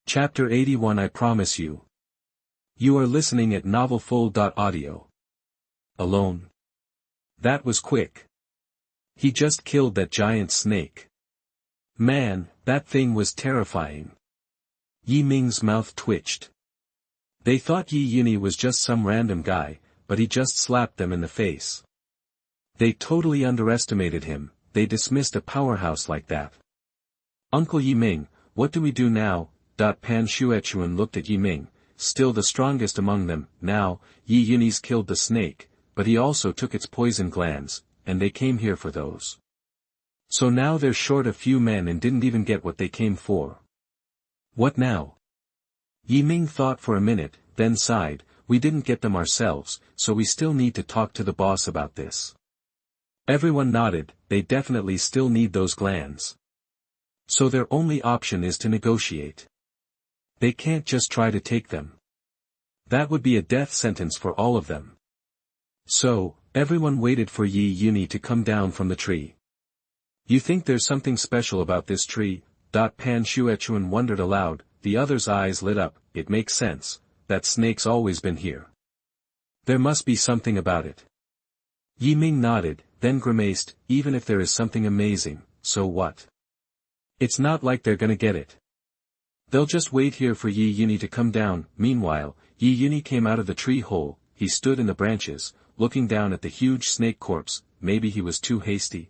Chapter 81 I Promise You. You are listening at novelfull.audio. Alone. That was quick. He just killed that giant snake. Man, that thing was terrifying. Yi Ming's mouth twitched. They thought Yunyi was just some random guy, but he just slapped them in the face. They totally underestimated him. They dismissed a powerhouse like that. Uncle Yiming, what do we do now? Pan Shuechuan looked at Yiming, still the strongest among them. Now, Yunyi's killed the snake, but he also took its poison glands, and they came here for those. So now they're short a few men and didn't even get what they came for. What now? Yiming thought for a minute, then sighed. We didn't get them ourselves, so we still need to talk to the boss about this. Everyone nodded. They definitely still need those glands. So their only option is to negotiate. They can't just try to take them. That would be a death sentence for all of them. So, everyone waited for Yunyi to come down from the tree. You think there's something special about this tree? Pan Shuechuan wondered aloud. The other's eyes lit up. It makes sense. That snake's always been here. There must be something about it. Yiming nodded, then grimaced. Even if there is something amazing, so what? It's not like they're gonna get it. They'll just wait here for Yunyi to come down. Meanwhile, Yunyi came out of the tree hole. He stood in the branches, looking down at the huge snake corpse. Maybe he was too hasty.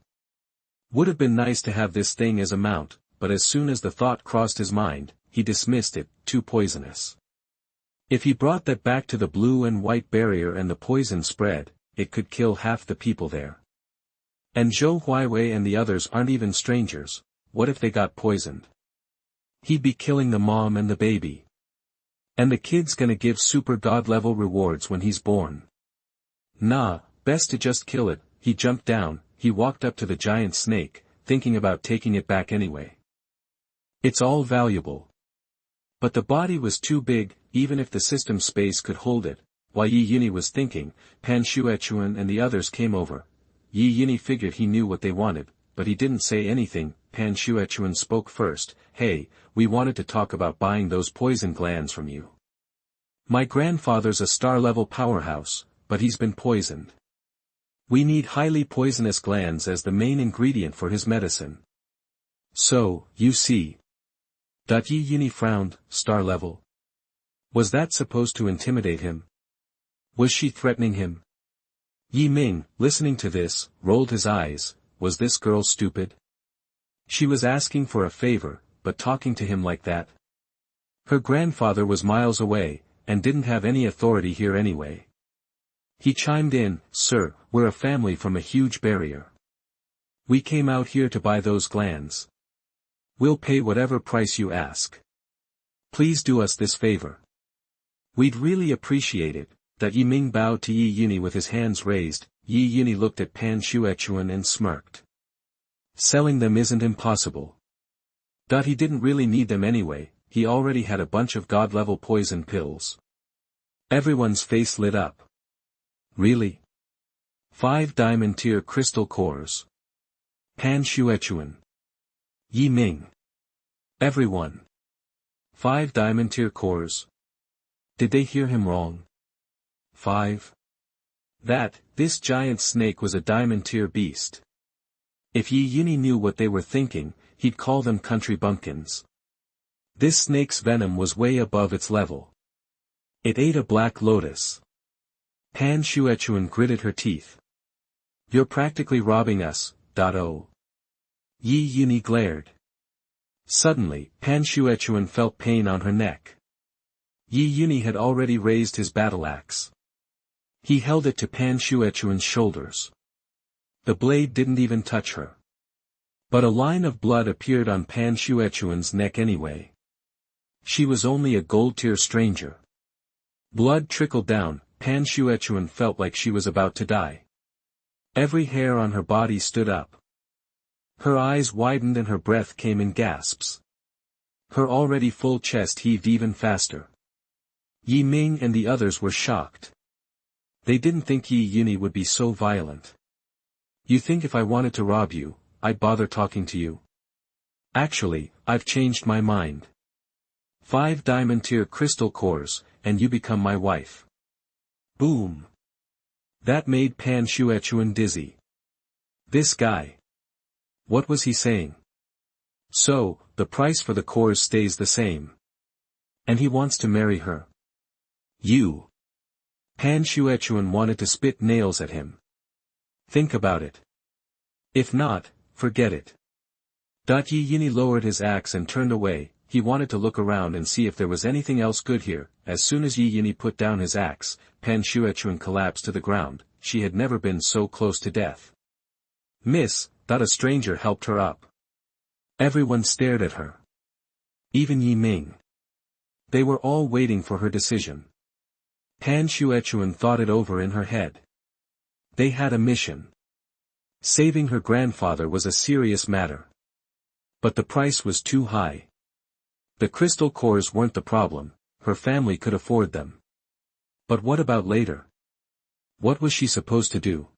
Would have been nice to have this thing as a mount, but as soon as the thought crossed his mind, he dismissed it. Too poisonous. If he brought that back to the blue and white barrier and the poison spread, it could kill half the people there. And Zhou Huiwei and the others aren't even strangers. What if they got poisoned? He'd be killing the mom and the baby. And the kid's gonna give super god-level rewards when he's born. Nah, best to just kill it. He jumped down. He walked up to the giant snake, thinking about taking it back anyway. It's all valuable. But the body was too big, even if the system space could hold it. While Yunyi was thinking, Pan Shuechuan and the others came over. Yunyi figured he knew what they wanted, but he didn't say anything. Pan Shuechuan spoke first. Hey, we wanted to talk about buying those poison glands from you. My grandfather's a star-level powerhouse, but he's been poisoned. We need highly poisonous glands as the main ingredient for his medicine. So, you see. Yunyi frowned. Star-level. Was that supposed to intimidate him? Was she threatening him? Yiming, listening to this, rolled his eyes. Was this girl stupid? She was asking for a favor, but talking to him like that. Her grandfather was miles away, and didn't have any authority here anyway. He chimed in, Sir, we're a family from a huge barrier. We came out here to buy those glands. We'll pay whatever price you ask. Please do us this favor. We'd really appreciate it. Yiming bowed to Yunyi with his hands raised. Yunyi looked at Pan Shuechuan and smirked. Selling them isn't impossible. He didn't really need them anyway. He already had a bunch of god-level poison pills. Everyone's face lit up. Really? 5 diamond-tier crystal cores. Pan Shuechuan. Yiming. Everyone. 5 diamond-tier cores. Did they hear him wrong? 5. This giant snake was a diamond-tier beast. If Yunyi knew what they were thinking, he'd call them country bumpkins. This snake's venom was way above its level. It ate a black lotus. Pan Shuechuan gritted her teeth. You're practically robbing us. Yunyi glared. Suddenly, Pan Shuechuan felt pain on her neck. Yunyi had already raised his battle axe. He held it to Pan Shuechuan's shoulders. The blade didn't even touch her. But a line of blood appeared on Pan Shuechuan's neck anyway. She was only a gold-tier stranger. Blood trickled down. Pan Shuechuan felt like she was about to die. Every hair on her body stood up. Her eyes widened and her breath came in gasps. Her already full chest heaved even faster. Yiming and the others were shocked. They didn't think Yunyi would be so violent. You think if I wanted to rob you, I'd bother talking to you? Actually, I've changed my mind. 5 diamond-tier crystal cores, and you become my wife. Boom. That made Pan Shuechuan dizzy. This guy. What was he saying? So, the price for the cores stays the same. And he wants to marry her. You. Pan Shuechuan wanted to spit nails at him. Think about it. If not, forget it. Yunyi lowered his axe and turned away. He wanted to look around and see if there was anything else good here. As soon as Yunyi put down his axe, Pan Shuechuan collapsed to the ground. She had never been so close to death. Miss, a stranger helped her up. Everyone stared at her. Even Yi Ming. They were all waiting for her decision. Pan Shuechuan thought it over in her head. They had a mission. Saving her grandfather was a serious matter. But the price was too high. The crystal cores weren't the problem, her family could afford them. But what about later? What was she supposed to do?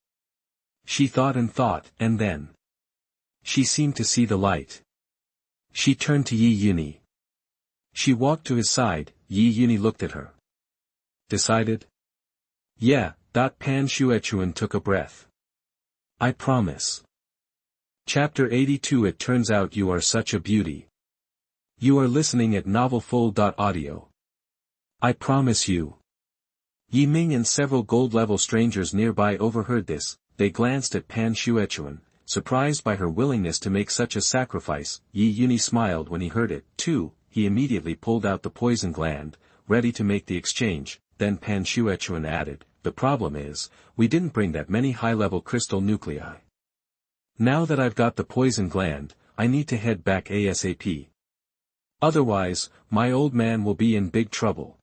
She thought, and then. She seemed to see the light. She turned to Yunyi. She walked to his side. Yunyi looked at her. Decided? Yeah, Pan Shuechuan took a breath. I promise. Chapter 82. It turns out you are such a beauty. You are listening at novelfull.audio. I promise you. Yi Ming and several gold-level strangers nearby overheard this. They glanced at Pan Shuechuan, surprised by her willingness to make such a sacrifice. Yunyi smiled when he heard it, too. He immediately pulled out the poison gland, ready to make the exchange. Then Pan Shuechuan added, the problem is, we didn't bring that many high-level crystal nuclei. Now that I've got the poison gland, I need to head back ASAP. Otherwise, my old man will be in big trouble.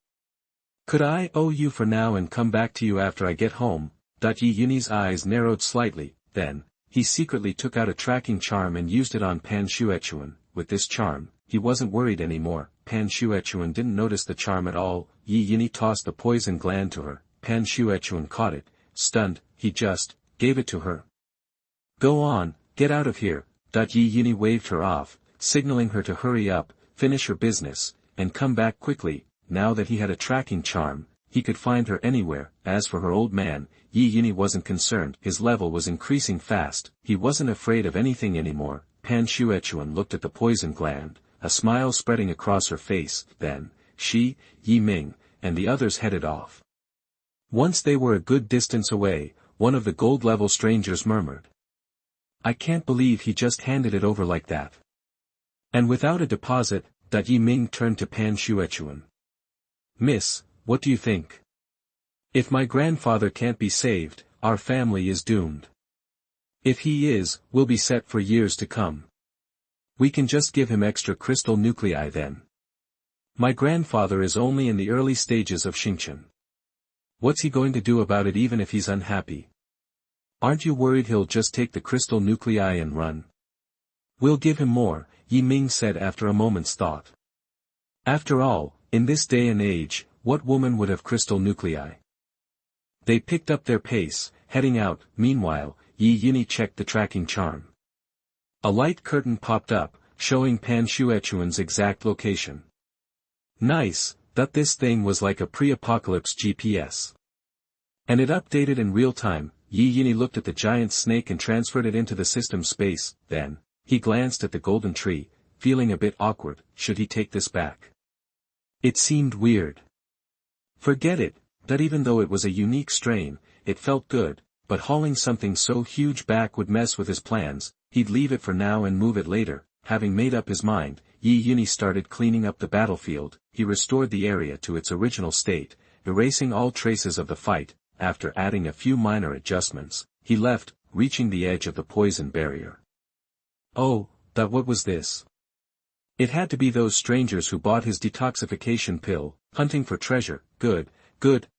Could I owe you for now and come back to you after I get home? Yunyi's eyes narrowed slightly. Then, he secretly took out a tracking charm and used it on Pan Shuechuan. With this charm, he wasn't worried anymore. Pan Shuechuan didn't notice the charm at all. Yunyi tossed the poison gland to her. Pan Shuechuan caught it. Stunned, he just gave it to her. Go on, get out of here. Yunyi waved her off, signaling her to hurry up, finish her business, and come back quickly. Now that he had a tracking charm, he could find her anywhere. As for her old man, Yunyi wasn't concerned. His level was increasing fast. He wasn't afraid of anything anymore. Pan Shuechuan looked at the poison gland, a smile spreading across her face. Then, she, Yi Ming, and the others headed off. Once they were a good distance away, one of the gold-level strangers murmured. I can't believe he just handed it over like that. And without a deposit, Yi Ming turned to Pan Shuechuan. Miss, what do you think? If my grandfather can't be saved, our family is doomed. If he is, we'll be set for years to come. We can just give him extra crystal nuclei then. My grandfather is only in the early stages of Xingqian. What's he going to do about it even if he's unhappy? Aren't you worried he'll just take the crystal nuclei and run? We'll give him more, Yi Ming said after a moment's thought. After all, in this day and age, what woman would have crystal nuclei? They picked up their pace, heading out. Meanwhile, Yunyi checked the tracking charm. A light curtain popped up, showing Pan Shuechuan's exact location. Nice, this thing was like a pre-apocalypse GPS. And it updated in real time. Yunyi looked at the giant snake and transferred it into the system space. Then, he glanced at the golden tree, feeling a bit awkward. Should he take this back? It seemed weird. Forget it, even though it was a unique strain, it felt good, but hauling something so huge back would mess with his plans. He'd leave it for now and move it later. Having made up his mind, Yunyi started cleaning up the battlefield. He restored the area to its original state, erasing all traces of the fight. After adding a few minor adjustments, he left, reaching the edge of the poison barrier. Oh, what was this? It had to be those strangers who bought his detoxification pill, hunting for treasure. Good,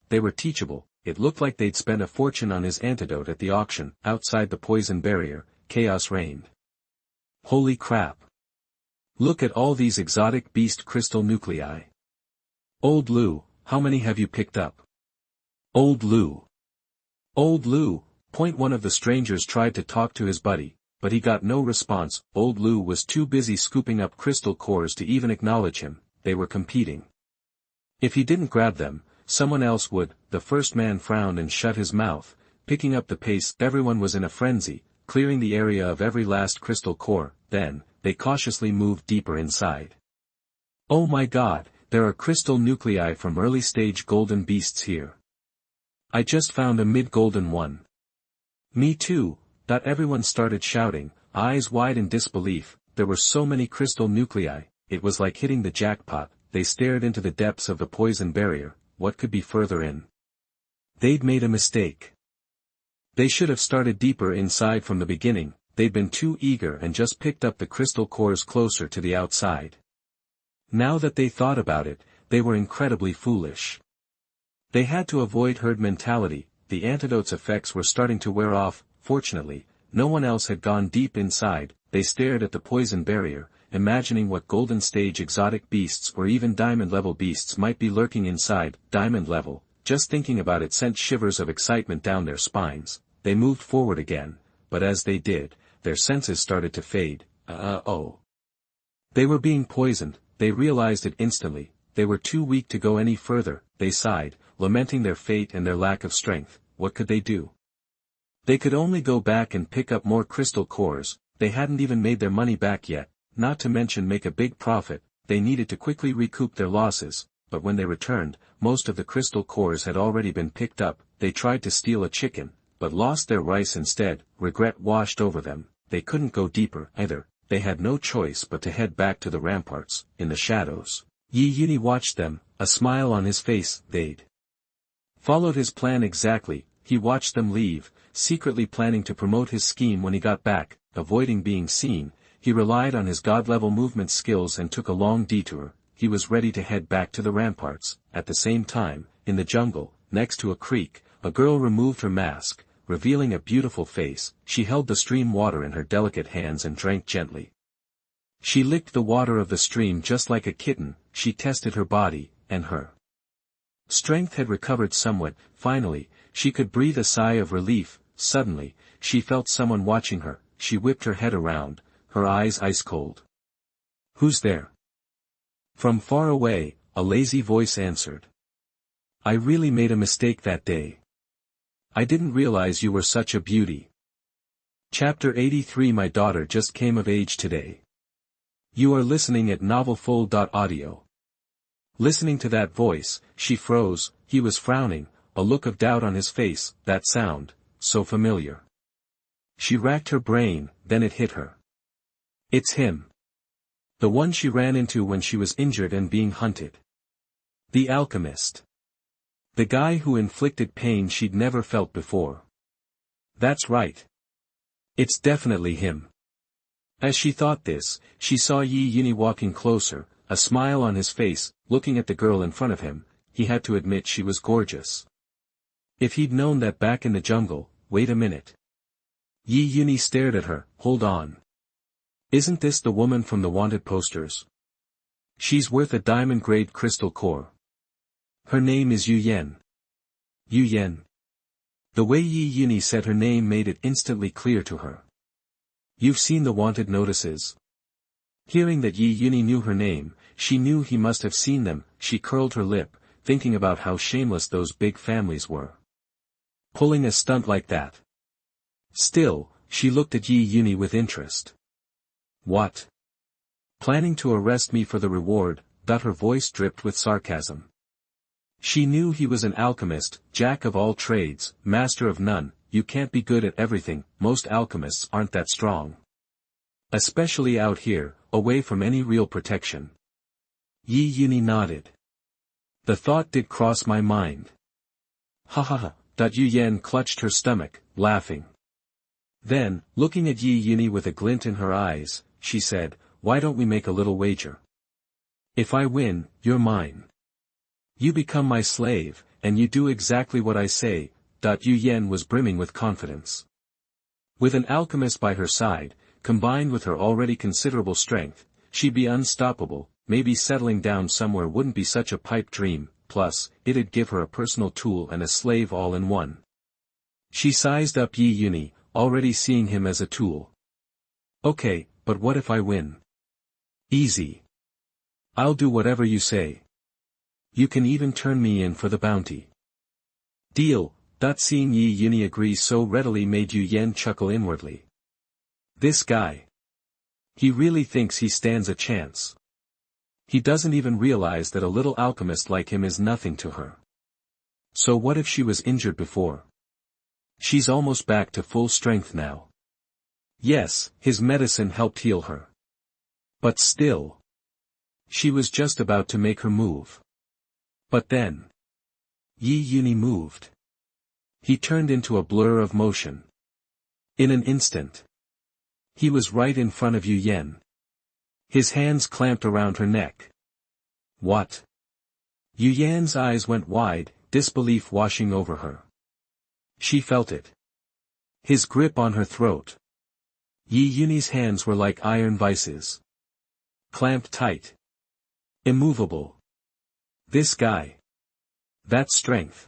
they were teachable. It looked like they'd spent a fortune on his antidote at the auction. Outside the poison barrier, chaos reigned. Holy crap. Look at all these exotic beast crystal nuclei. Old Lu, how many have you picked up? Old Lu. One of the strangers tried to talk to his buddy, but he got no response. Old Lu was too busy scooping up crystal cores to even acknowledge him. they were competing. If he didn't grab them, someone else would. The first man frowned and shut his mouth, picking up the pace. Everyone was in a frenzy, clearing the area of every last crystal core. Then, they cautiously moved deeper inside. Oh my god, there are crystal nuclei from early-stage golden beasts here. I just found a mid-golden one. Me too. Everyone started shouting, eyes wide in disbelief. There were so many crystal nuclei, it was like hitting the jackpot. They stared into the depths of the poison barrier. What could be further in? They'd made a mistake. They should have started deeper inside from the beginning. They'd been too eager and just picked up the crystal cores closer to the outside. Now that they thought about it, they were incredibly foolish. They had to avoid herd mentality. The antidote's effects were starting to wear off. Fortunately, no one else had gone deep inside. They stared at the poison barrier, imagining what golden stage exotic beasts or even diamond level beasts might be lurking inside. Diamond level, just thinking about it sent shivers of excitement down their spines. They moved forward again, but as they did, their senses started to fade. They were being poisoned. They realized it instantly. They were too weak to go any further. They sighed, lamenting their fate and their lack of strength. What could they do? They could only go back and pick up more crystal cores. They hadn't even made their money back yet, not to mention make a big profit. They needed to quickly recoup their losses, but when they returned, most of the crystal cores had already been picked up. They tried to steal a chicken, but lost their rice instead. Regret washed over them. They couldn't go deeper either. They had no choice but to head back to the ramparts. In the shadows, Yunyi watched them, a smile on his face. They'd followed his plan exactly. He watched them leave, secretly planning to promote his scheme when he got back. Avoiding being seen, he relied on his god-level movement skills and took a long detour. He was ready to head back to the ramparts. At the same time, in the jungle, next to a creek, a girl removed her mask, revealing a beautiful face. She held the stream water in her delicate hands and drank gently. She licked the water of the stream just like a kitten. She tested her body, and her strength had recovered somewhat. Finally, she could breathe a sigh of relief. Suddenly, she felt someone watching her. She whipped her head around, her eyes ice-cold. Who's there? From far away, a lazy voice answered. I really made a mistake that day. I didn't realize you were such a beauty. Chapter 83. My daughter just came of age today. You are listening at novelfull.audio. Listening to that voice, she froze. He was frowning, a look of doubt on his face. That sound, so familiar. She racked her brain, then it hit her. It's him. The one she ran into when she was injured and being hunted. The alchemist. The guy who inflicted pain she'd never felt before. That's right. It's definitely him. As she thought this, she saw Yunyi walking closer, a smile on his face. Looking at the girl in front of him, he had to admit she was gorgeous. If he'd known that back in the jungle. Wait a minute. Yunyi stared at her. Hold on. Isn't this the woman from the wanted posters? She's worth a diamond-grade crystal core. Her name is Yunyi. Yunyi. The way Yunyi said her name made it instantly clear to her. You've seen the wanted notices. Hearing that Yunyi knew her name, she knew he must have seen them. She curled her lip, thinking about how shameless those big families were. Pulling a stunt like that. Still, she looked at Yunyi with interest. What? Planning to arrest me for the reward? Her voice dripped with sarcasm. She knew he was an alchemist, jack of all trades, master of none. You can't be good at everything. Most alchemists aren't that strong. Especially out here, away from any real protection. Yunyi nodded. The thought did cross my mind. Ha ha ha. Yunyi clutched her stomach, laughing. Then, looking at Yunyi with a glint in her eyes, she said, why don't we make a little wager? If I win, you're mine. You become my slave, and you do exactly what I say. Yunyi was brimming with confidence. With an alchemist by her side, combined with her already considerable strength, she'd be unstoppable. Maybe settling down somewhere wouldn't be such a pipe dream. Plus, it'd give her a personal tool and a slave all in one. She sized up Yunyi, already seeing him as a tool. Okay, but what if I win? Easy. I'll do whatever you say. You can even turn me in for the bounty. Deal. Seeing Yunyi agree so readily made Yen chuckle inwardly. This guy. He really thinks he stands a chance. He doesn't even realize that a little alchemist like him is nothing to her. So what if she was injured before? She's almost back to full strength now. Yes, his medicine helped heal her. But still. She was just about to make her move. But then. Yunyi moved. He turned into a blur of motion. In an instant. He was right in front of Yen. His hands clamped around her neck. What? Yan's eyes went wide, disbelief washing over her. She felt it. His grip on her throat. Yunyi's hands were like iron vices. Clamped tight. Immovable. This guy. That strength.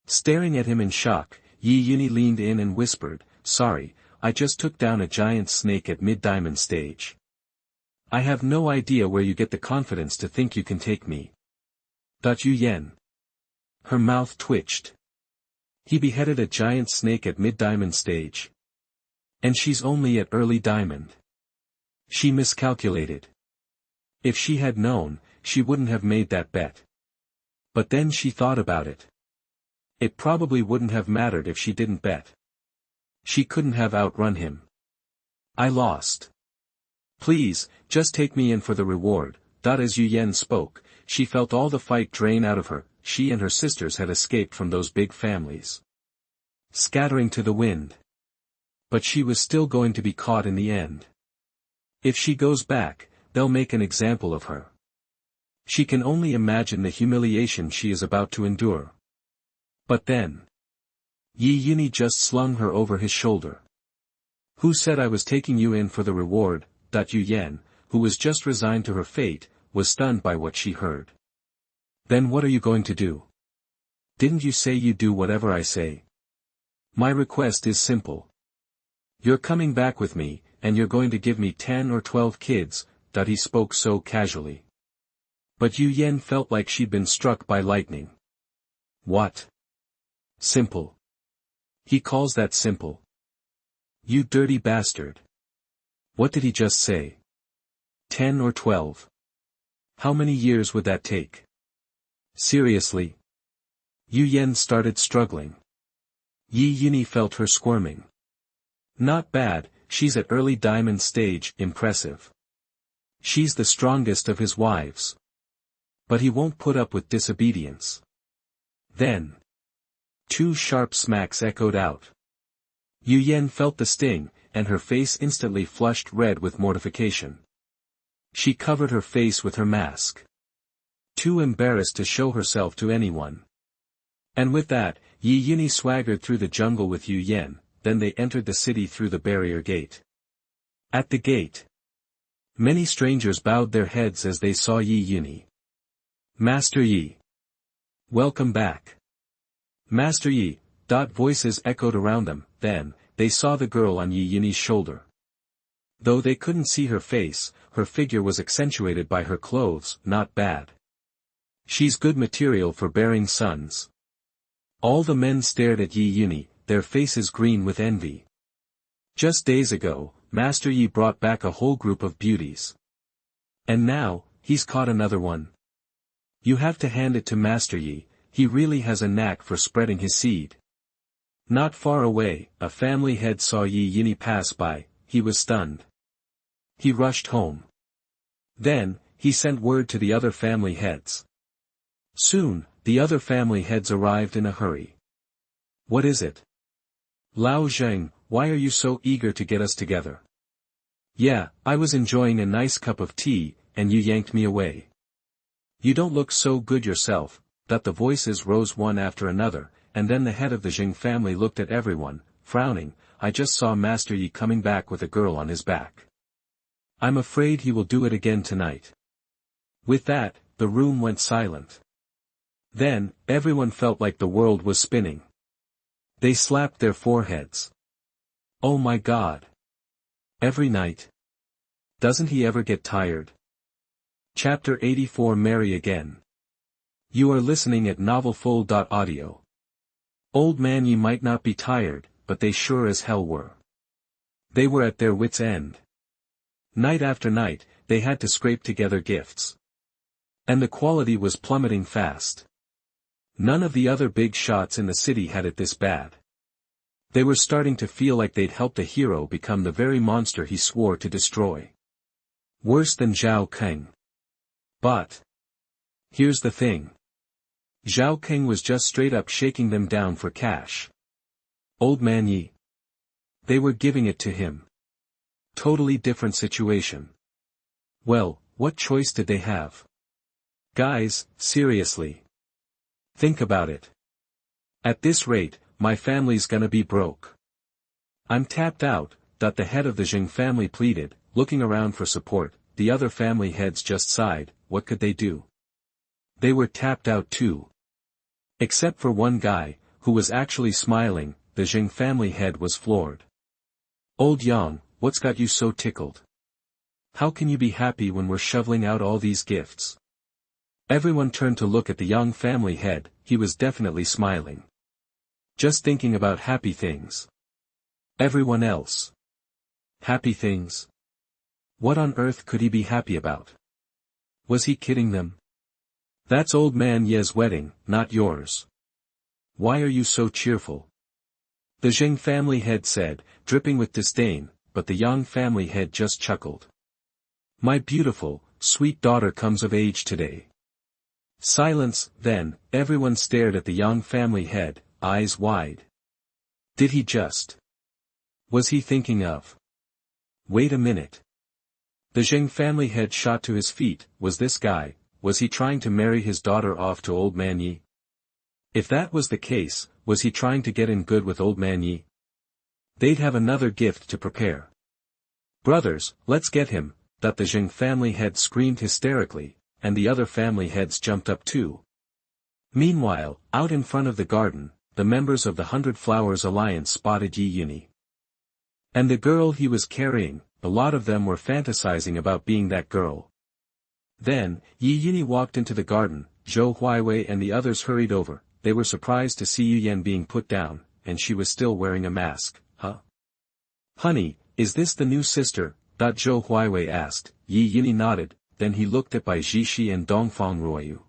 Staring at him in shock, Yunyi leaned in and whispered, "Sorry, I just took down a giant snake at mid-diamond stage. I have no idea where you get the confidence to think you can take me." Yen. Her mouth twitched. He beheaded a giant snake at mid-diamond stage. And she's only at early diamond. She miscalculated. If she had known, she wouldn't have made that bet. But then she thought about it. It probably wouldn't have mattered if she didn't bet. She couldn't have outrun him. I lost. Please, just take me in for the reward. As Yen spoke, she felt all the fight drain out of her. She and her sisters had escaped from those big families. Scattering to the wind. But she was still going to be caught in the end. If she goes back, they'll make an example of her. She can only imagine the humiliation she is about to endure. But then. Yunyi just slung her over his shoulder. Who said I was taking you in for the reward? Yen, who was just resigned to her fate, was stunned by what she heard. Then what are you going to do? Didn't you say you'd do whatever I say? My request is simple. You're coming back with me, and you're going to give me 10 or 12 kids. He spoke so casually. But Yen felt like she'd been struck by lightning. What? Simple. He calls that simple. You dirty bastard. What did he just say? 10 or 12. How many years would that take? Seriously? Yen started struggling. Yunyi felt her squirming. Not bad, she's at early diamond stage, impressive. She's the strongest of his wives. But he won't put up with disobedience. Then. 2 sharp smacks echoed out. Yen felt the sting, and her face instantly flushed red with mortification. She covered her face with her mask. Too embarrassed to show herself to anyone. And with that, Yunyi swaggered through the jungle with Yen, then they entered the city through the barrier gate. At the gate. Many strangers bowed their heads as they saw Yunyi. Master Yi. Welcome back. Master Yi. Voices echoed around them. Then, they saw the girl on Yunyi's shoulder. Though they couldn't see her face, her figure was accentuated by her clothes. Not bad. She's good material for bearing sons. All the men stared at Yunyi, their faces green with envy. Just days ago, Master Yi brought back a whole group of beauties. And now, he's caught another one. You have to hand it to Master Yi, he really has a knack for spreading his seed. Not far away, a family head saw Yunyi pass by. He was stunned. He rushed home. Then, he sent word to the other family heads. Soon, the other family heads arrived in a hurry. What is it? Lao Zheng, why are you so eager to get us together? Yeah, I was enjoying a nice cup of tea, and you yanked me away. You don't look so good yourself. The voices rose one after another, and then the head of the Zheng family looked at everyone, frowning. I just saw Master Yi coming back with a girl on his back. I'm afraid he will do it again tonight. With that, the room went silent. Then, everyone felt like the world was spinning. They slapped their foreheads. Oh my God. Every night. Doesn't he ever get tired? Chapter 84 Marry Again. You are listening at novelfull.audio. Old man Yi might not be tired, but they sure as hell were. They were at their wits' end. Night after night, they had to scrape together gifts. And the quality was plummeting fast. None of the other big shots in the city had it this bad. They were starting to feel like they'd helped a hero become the very monster he swore to destroy. Worse than Zhao Keng. But here's the thing. Zhao Keng was just straight up shaking them down for cash. Old man Yi. They were giving it to him. Totally different situation. Well, what choice did they have? Guys, seriously. Think about it. At this rate, my family's gonna be broke. I'm tapped out, the head of the Jing family pleaded, looking around for support. The other family heads just sighed. What could they do? They were tapped out too. Except for one guy, who was actually smiling. The Jing family head was floored. Old Yang, what's got you so tickled? How can you be happy when we're shoveling out all these gifts? Everyone turned to look at the Yang family head. He was definitely smiling. Just thinking about happy things. Everyone else. Happy things? What on earth could he be happy about? Was he kidding them? That's old man Ye's wedding, not yours. Why are you so cheerful? The Jing family head said, dripping with disdain, but the Yang family head just chuckled. My beautiful, sweet daughter comes of age today. Silence, then. Everyone stared at the Yang family head, eyes wide. Did he just? Was he thinking of? Wait a minute. The Jing family head shot to his feet. Was this guy, was he trying to marry his daughter off to old man Yi? If that was the case, was he trying to get in good with old man Yi? They'd have another gift to prepare. Brothers, let's get him, the Jing family head screamed hysterically, and the other family heads jumped up too. Meanwhile, out in front of the garden, the members of the 100 Flowers Alliance spotted Yunyi. And the girl he was carrying. A lot of them were fantasizing about being that girl. Then, Yunyi walked into the garden. Zhou Huaiwei and the others hurried over. They were surprised to see Yuyan being put down, and she was still wearing a mask. Huh? Honey, is this the new sister? Zhou Huaiwei asked. Yunyi nodded, then he looked at Bai Jishi and Dongfang Ruoyu.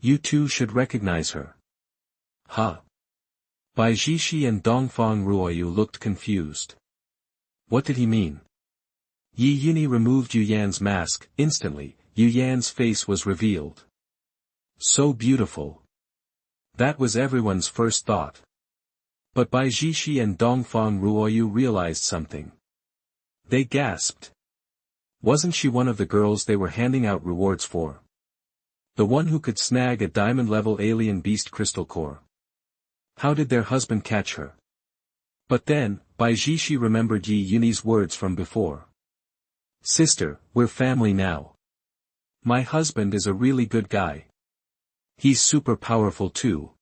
You two should recognize her. Huh? Bai Jishi and Dongfang Ruoyu looked confused. What did he mean? Yunyi removed Yuyan's mask. Instantly, Yuyan's face was revealed. So beautiful. That was everyone's first thought. But Bai Jishi and Dongfang Ruoyu realized something. They gasped. Wasn't she one of the girls they were handing out rewards for? The one who could snag a diamond-level alien beast crystal core. How did their husband catch her? But then, Bai Jishi remembered Yunyi's words from before. Sister, we're family now. My husband is a really good guy. He's super powerful too.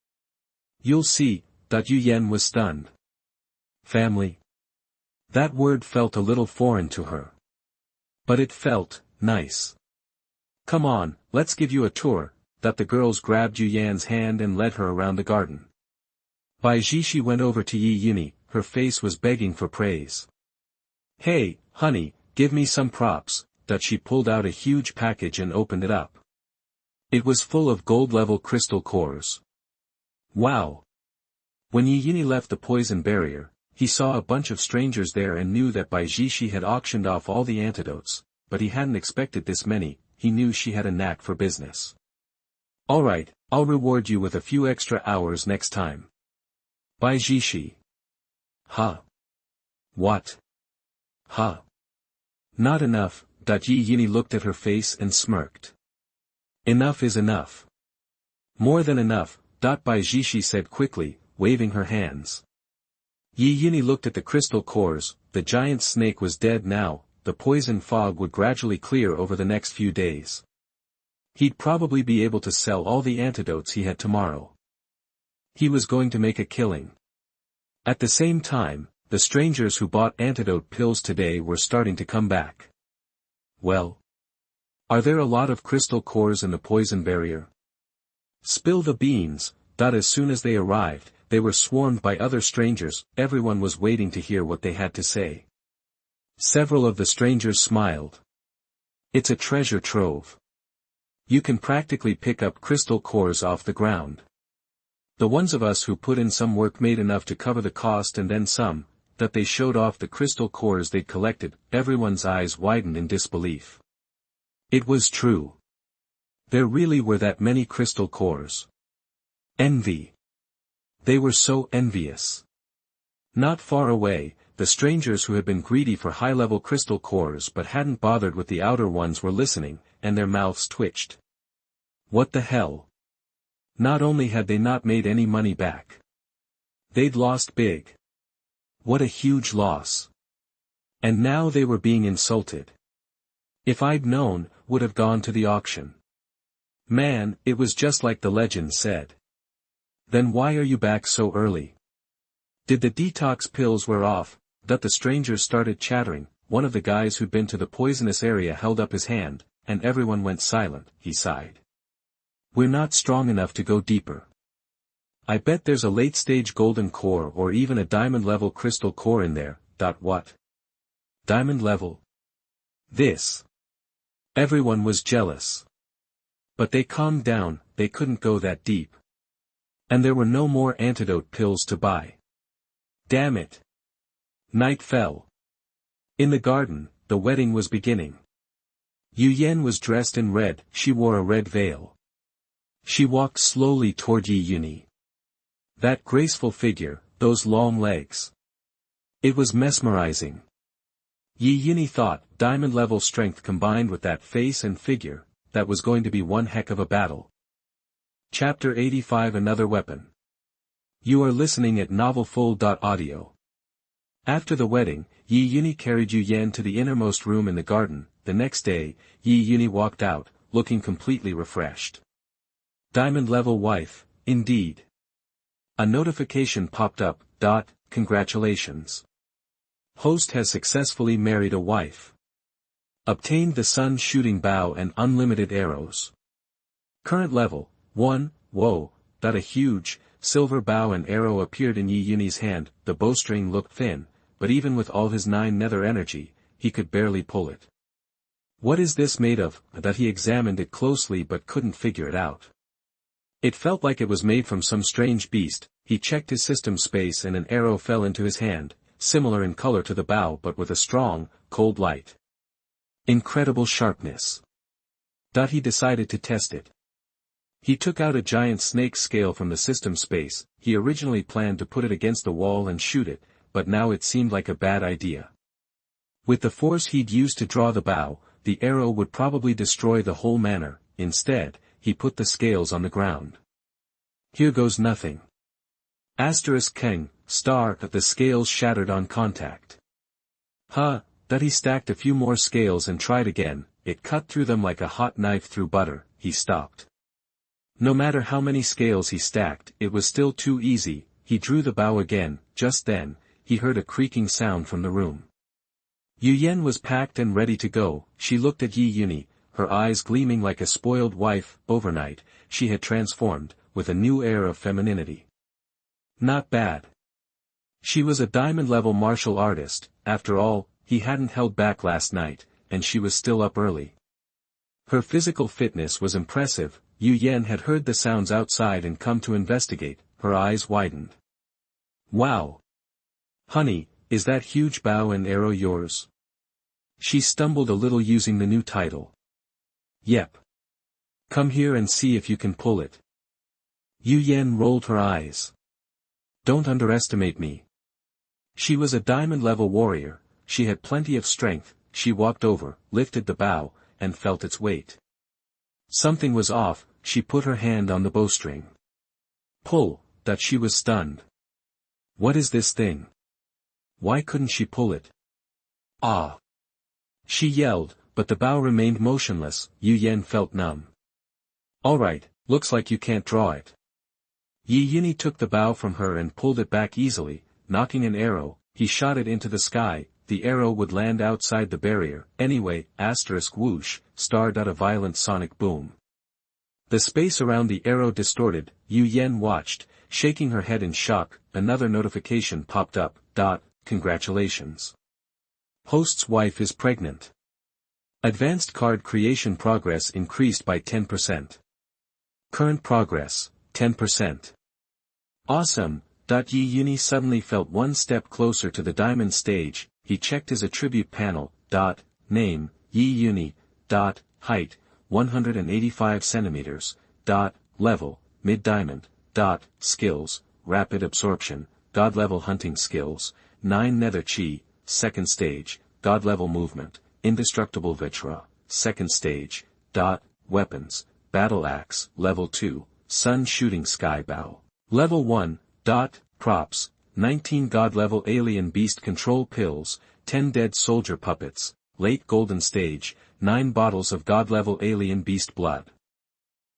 You'll see. Yuyan was stunned. Family? That word felt a little foreign to her. But it felt nice. Come on, let's give you a tour. The girls grabbed Yuyan's hand and led her around the garden. Bai Jishi went over to Yunyi, her face was begging for praise. Hey, honey, give me some props. She pulled out a huge package and opened it up. It was full of gold-level crystal cores. Wow! When Yunyi left the poison barrier, he saw a bunch of strangers there and knew that Bai Jishi had auctioned off all the antidotes, but he hadn't expected this many. He knew she had a knack for business. Alright, I'll reward you with a few extra hours next time. Bai Jishi. Huh? What? Huh? Not enough. Yunyi looked at her face and smirked. Enough is enough. More than enough. Bai Jishi said quickly, waving her hands. Yunyi looked at the crystal cores. The giant snake was dead now. The poison fog would gradually clear over the next few days. He'd probably be able to sell all the antidotes he had tomorrow. He was going to make a killing. At the same time, the strangers who bought antidote pills today were starting to come back. Well, Are there a lot of crystal cores in the poison barrier? Spill the beans. As soon as they arrived, they were swarmed by other strangers. Everyone was waiting to hear what they had to say. Several of the strangers smiled. It's a treasure trove. You can practically pick up crystal cores off the ground. The ones of us who put in some work made enough to cover the cost and then some, that they showed off the crystal cores they'd collected. Everyone's eyes widened in disbelief. It was true. There really were that many crystal cores. Envy. They were so envious. Not far away, the strangers who had been greedy for high-level crystal cores but hadn't bothered with the outer ones were listening, and their mouths twitched. What the hell? Not only had they not made any money back. They'd lost big. What a huge loss. And now they were being insulted. If I'd known, would have gone to the auction. Man, it was just like the legend said. Then why are you back so early? Did the detox pills wear off? That the strangers started chattering. One of the guys who'd been to the poisonous area held up his hand, and everyone went silent. He sighed. We're not strong enough to go deeper. I bet there's a late-stage golden core or even a diamond-level crystal core in there. What? Diamond level? This. Everyone was jealous. But they calmed down. They couldn't go that deep. And there were no more antidote pills to buy. Damn it. Night fell. In the garden, the wedding was beginning. Yunyi was dressed in red. She wore a red veil. She walked slowly toward Yunyi. That graceful figure, those long legs. It was mesmerizing. Yunyi thought, diamond-level strength combined with that face and figure, that was going to be one heck of a battle. Chapter 85 Another Weapon. You are listening at novelfull.audio. After the wedding, Yunyi carried Yunyi to the innermost room in the garden. The next day, Yunyi walked out, looking completely refreshed. Diamond-level wife, indeed. A notification popped up. Congratulations. Host has successfully married a wife. Obtained the sun shooting bow and unlimited arrows. Current level, 1, whoa, a huge, silver bow and arrow appeared in Yunyi's hand. The bowstring looked thin, but even with all his 9 nether energy, he could barely pull it. What is this made of? That he examined it closely but couldn't figure it out. It felt like it was made from some strange beast. He checked his system space and an arrow fell into his hand, similar in color to the bow but with a strong, cold light. Incredible sharpness. He decided to test it. He took out a giant snake scale from the system space. He originally planned to put it against the wall and shoot it, but now it seemed like a bad idea. With the force he'd used to draw the bow, the arrow would probably destroy the whole manor. Instead, he put the scales on the ground. Here goes nothing. King, star, the scales shattered on contact. He stacked a few more scales and tried again. It cut through them like a hot knife through butter. He stopped. No matter how many scales he stacked, it was still too easy. He drew the bow again. Just then, he heard a creaking sound from the room. Yunyi was packed and ready to go. She looked at Yunyi, her eyes gleaming like a spoiled wife. Overnight, she had transformed, with a new air of femininity. Not bad. She was a diamond-level martial artist. After all, he hadn't held back last night, and she was still up early. Her physical fitness was impressive. Yunyi had heard the sounds outside and come to investigate. Her eyes widened. Wow. Honey, is that huge bow and arrow yours? She stumbled a little using the new title. Yep. Come here and see if you can pull it. Yunyi rolled her eyes. Don't underestimate me. She was a diamond-level warrior. She had plenty of strength. She walked over, lifted the bow, and felt its weight. Something was off. She put her hand on the bowstring. Pull. She was stunned. What is this thing? Why couldn't she pull it? Ah! She yelled, but the bow remained motionless. Yunyi felt numb. Alright, looks like you can't draw it. Yunyi took the bow from her and pulled it back easily, knocking an arrow. He shot it into the sky. the arrow would land outside the barrier, anyway, asterisk whoosh, starred at a violent sonic boom. The space around the arrow distorted, Yunyi watched, shaking her head in shock. Another notification popped up, congratulations. Host's wife is pregnant. Advanced card creation progress increased by 10%. Current progress, 10%. Awesome. Yunyi suddenly felt one step closer to the diamond stage. He checked his attribute panel. Name, Yunyi. Height, 185 centimeters. Level, mid-diamond. Skills, rapid absorption, god-level hunting skills, 9 nether chi, second stage, god-level movement, indestructible vitra, second stage. Weapons, battle axe, level 2, sun shooting sky bow. Level 1. Props, 19 god-level alien beast control pills, 10 dead soldier puppets, late golden stage, 9 bottles of god-level alien beast blood.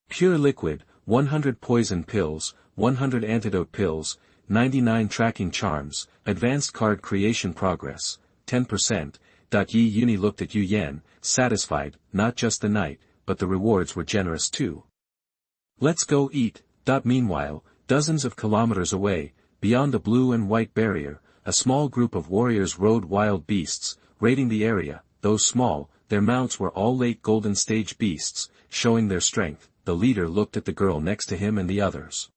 Pure liquid, 100 poison pills, 100 antidote pills, 99 tracking charms, advanced card creation progress, 10%. Yunyi looked at Yunyi, satisfied. Not just the night, but the rewards were generous too. Let's go eat. Meanwhile, dozens of kilometers away, beyond the blue and white barrier, a small group of warriors rode wild beasts, raiding the area. Though small, their mounts were all late golden stage beasts, showing their strength. The leader looked at the girl next to him and the others.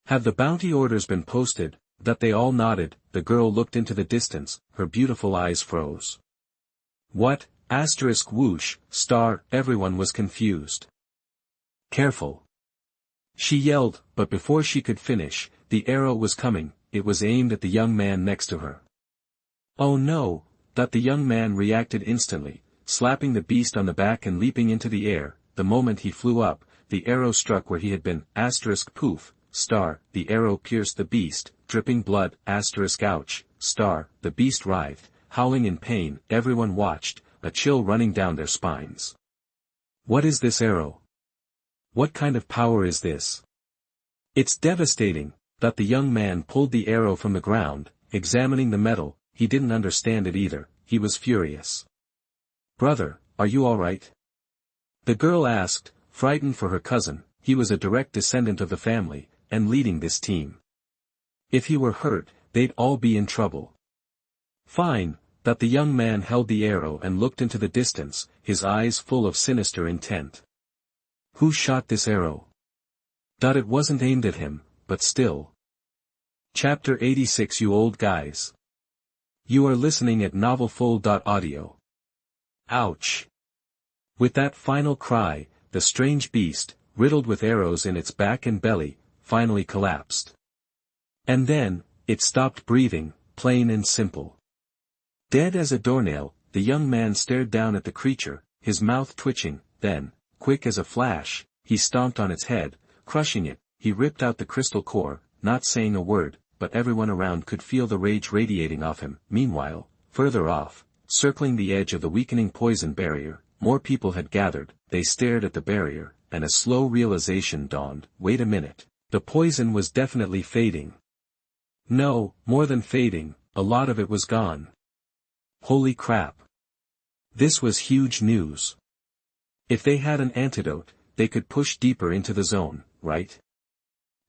Have the bounty orders been posted? They all nodded. The girl looked into the distance, her beautiful eyes froze. What? Asterisk whoosh, star, everyone was confused. Careful. She yelled, but before she could finish, the arrow was coming. It was aimed at the young man next to her. Oh no! The young man reacted instantly, slapping the beast on the back and leaping into the air. The moment he flew up, the arrow struck where he had been, asterisk poof, star, the arrow pierced the beast, dripping blood, asterisk ouch, star, the beast writhed, howling in pain. Everyone watched, a chill running down their spines. What is this arrow? What kind of power is this? It's devastating. The young man pulled the arrow from the ground, examining the metal. He didn't understand it either. He was furious. Brother, are you all right? The girl asked, frightened for her cousin. He was a direct descendant of the family, and leading this team. If he were hurt, they'd all be in trouble. Fine. The young man held the arrow and looked into the distance, his eyes full of sinister intent. Who shot this arrow? It wasn't aimed at him, but still. Chapter 86. You old guys. You are listening at novelfull.audio. Ouch. With that final cry, the strange beast, riddled with arrows in its back and belly, finally collapsed. And then, it stopped breathing, plain and simple. Dead as a doornail, the young man stared down at the creature, his mouth twitching. Then, quick as a flash, he stomped on its head, crushing it. He ripped out the crystal core, not saying a word, but everyone around could feel the rage radiating off him. Meanwhile, further off, circling the edge of the weakening poison barrier, more people had gathered. They stared at the barrier, and a slow realization dawned. Wait a minute. The poison was definitely fading. No, more than fading, a lot of it was gone. Holy crap. This was huge news. If they had an antidote, they could push deeper into the zone, right?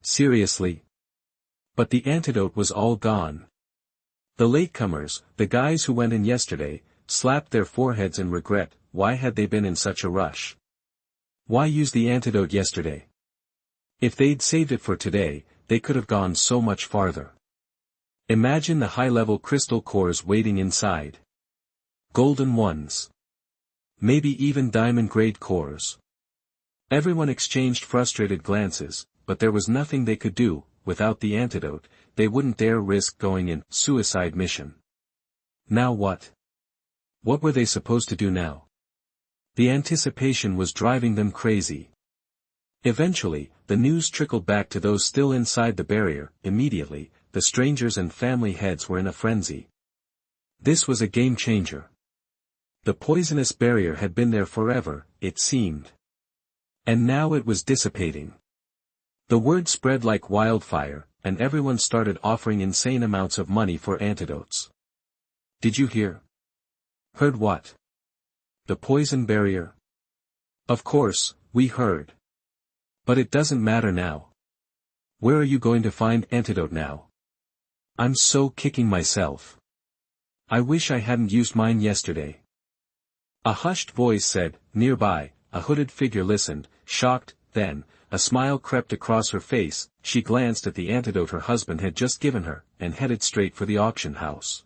Seriously? But the antidote was all gone. The latecomers, the guys who went in yesterday, slapped their foreheads in regret. Why had they been in such a rush? Why use the antidote yesterday? If they'd saved it for today, they could have gone so much farther. Imagine the high-level crystal cores waiting inside. Golden ones. Maybe even diamond-grade cores. Everyone exchanged frustrated glances, but there was nothing they could do. Without the antidote, they wouldn't dare risk going in suicide mission. Now what? What were they supposed to do now? The anticipation was driving them crazy. Eventually, the news trickled back to those still inside the barrier. Immediately, the strangers and family heads were in a frenzy. This was a game changer. The poisonous barrier had been there forever, it seemed. And now it was dissipating. The word spread like wildfire, and everyone started offering insane amounts of money for antidotes. Did you hear? Heard what? The poison barrier? Of course, we heard. But it doesn't matter now. Where are you going to find antidote now? I'm so kicking myself. I wish I hadn't used mine yesterday. A hushed voice said, nearby. A hooded figure listened, shocked, then, a smile crept across her face, she glanced at the antidote her husband had just given her, and headed straight for the auction house.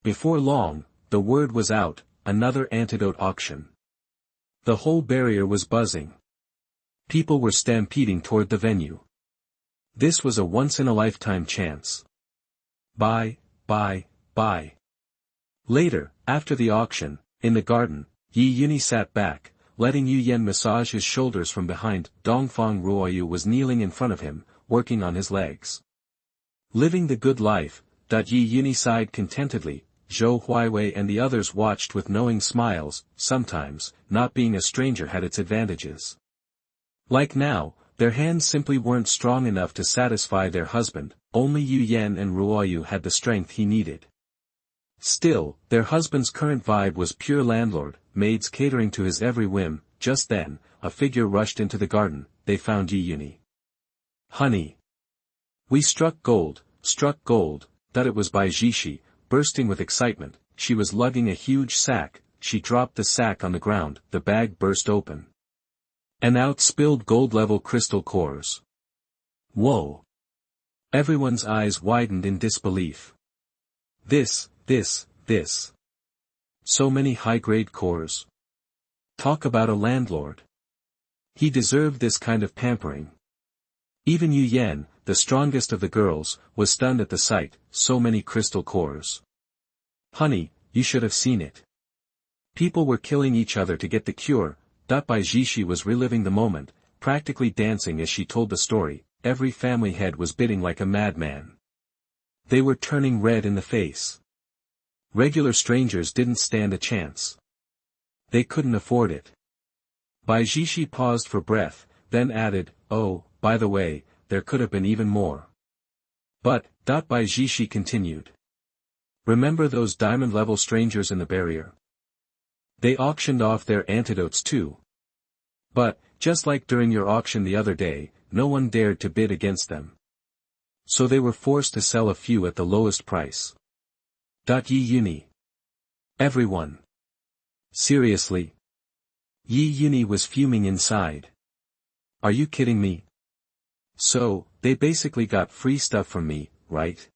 Before long, the word was out, another antidote auction. The whole barrier was buzzing. People were stampeding toward the venue. This was a once-in-a-lifetime chance. Buy. Later, after the auction, in the garden, Yunyi sat back, letting Yu massage his shoulders from behind. Dongfang Ruoyu was kneeling in front of him, working on his legs. Living the good life, Yunyi sighed contentedly. Zhou Huiwei and the others watched with knowing smiles. Sometimes, not being a stranger had its advantages. Like now, their hands simply weren't strong enough to satisfy their husband, only Yu and Ruoyu had the strength he needed. Still, their husband's current vibe was pure landlord, maids catering to his every whim. Just then, a figure rushed into the garden. They found Yunyi. Honey. We struck gold, that it was by Jishi, bursting with excitement. She was lugging a huge sack. She dropped the sack on the ground, the bag burst open. And out spilled gold-level crystal cores. Whoa! Everyone's eyes widened in disbelief. This. So many high-grade cores. Talk about a landlord. He deserved this kind of pampering. Even Yu, the strongest of the girls, was stunned at the sight, so many crystal cores. Honey, you should have seen it. People were killing each other to get the cure. Bai Jishi was reliving the moment, practically dancing as she told the story. Every family head was bidding like a madman. They were turning red in the face. Regular strangers didn't stand a chance. They couldn't afford it. Bai Jishi paused for breath, then added, oh, by the way, there could have been even more. But, Bai Jishi continued. Remember those diamond-level strangers in the barrier? They auctioned off their antidotes too. But, just like during your auction the other day, no one dared to bid against them. So they were forced to sell a few at the lowest price. Yunyi. Everyone. Seriously? Yunyi was fuming inside. Are you kidding me? So, they basically got free stuff from me, right?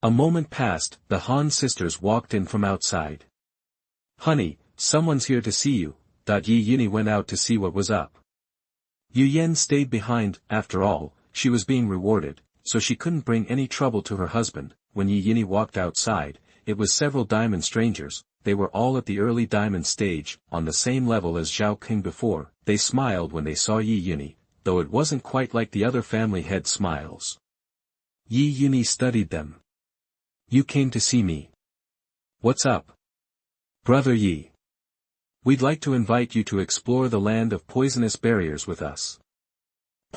A moment passed. The Han sisters walked in from outside. Honey, someone's here to see you. Yunyi went out to see what was up. Yu stayed behind. After all, she was being rewarded, so she couldn't bring any trouble to her husband. When Yunyi walked outside, it was several diamond strangers. They were all at the early diamond stage, on the same level as Zhao King before. They smiled when they saw Yunyi, though it wasn't quite like the other family head smiles. Yunyi studied them. You came to see me. What's up? Brother Yi. We'd like to invite you to explore the land of poisonous barriers with us.